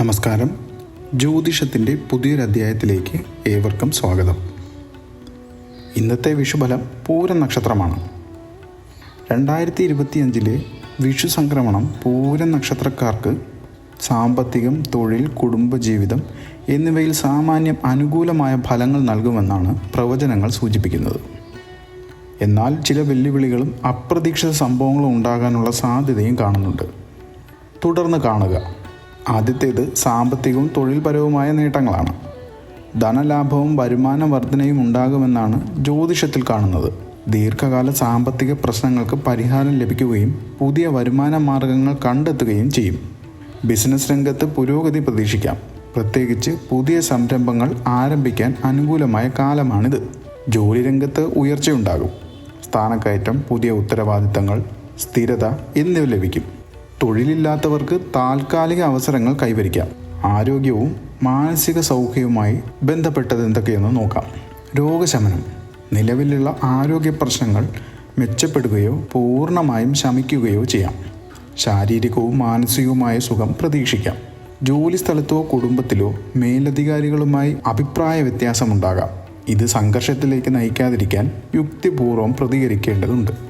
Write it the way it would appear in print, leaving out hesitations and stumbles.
നമസ്കാരം. ജ്യോതിഷത്തിൻ്റെ പുതിയൊരു അധ്യായത്തിലേക്ക് ഏവർക്കും സ്വാഗതം. ഇന്നത്തെ വിഷുഫലം പൂരം നക്ഷത്രമാണ്. 2025 വിഷു സംക്രമണം പൂരം നക്ഷത്രക്കാർക്ക് സാമ്പത്തികം, തൊഴിൽ, കുടുംബജീവിതം എന്നിവയിൽ സാമാന്യം അനുകൂലമായ ഫലങ്ങൾ നൽകുമെന്നാണ് പ്രവചനങ്ങൾ സൂചിപ്പിക്കുന്നത്. എന്നാൽ ചില വെല്ലുവിളികളും അപ്രതീക്ഷിത സംഭവങ്ങളും ഉണ്ടാകാനുള്ള സാധ്യതയും കാണുന്നുണ്ട്. തുടർന്ന് കാണുക. ആദ്യത്തേത് സാമ്പത്തികവും തൊഴിൽപരവുമായ നേട്ടങ്ങളാണ്. ധനലാഭവും വരുമാന വർധനയും ഉണ്ടാകുമെന്നാണ് ജ്യോതിഷത്തിൽ കാണുന്നത്. ദീർഘകാല സാമ്പത്തിക പ്രശ്നങ്ങൾക്ക് പരിഹാരം ലഭിക്കുകയും പുതിയ വരുമാന മാർഗങ്ങൾ കണ്ടെത്തുകയും ചെയ്യും. ബിസിനസ് രംഗത്ത് പുരോഗതി പ്രതീക്ഷിക്കാം. പ്രത്യേകിച്ച് പുതിയ സംരംഭങ്ങൾ ആരംഭിക്കാൻ അനുകൂലമായ കാലമാണിത്. ജോലി രംഗത്ത് ഉയർച്ചയുണ്ടാകും. സ്ഥാനക്കയറ്റം, പുതിയ ഉത്തരവാദിത്തങ്ങൾ, സ്ഥിരത എന്നിവ ലഭിക്കും. തൊഴിലില്ലാത്തവർക്ക് താൽക്കാലിക അവസരങ്ങൾ കൈവരിക്കാം. ആരോഗ്യവും മാനസിക സൗഖ്യവുമായി ബന്ധപ്പെട്ടത് എന്തൊക്കെയെന്ന് നോക്കാം. രോഗശമനം. നിലവിലുള്ള ആരോഗ്യ പ്രശ്നങ്ങൾ മെച്ചപ്പെടുകയോ പൂർണ്ണമായും ശമിക്കുകയോ ചെയ്യാം. ശാരീരികവും മാനസികവുമായ സുഖം പ്രതീക്ഷിക്കാം. ജോലിസ്ഥലത്തോ കുടുംബത്തിലോ മേലധികാരികളുമായി അഭിപ്രായ വ്യത്യാസമുണ്ടാകാം. ഇത് സംഘർഷത്തിലേക്ക് നയിക്കാതിരിക്കാൻ യുക്തിപൂർവ്വം പ്രതികരിക്കേണ്ടതുണ്ട്.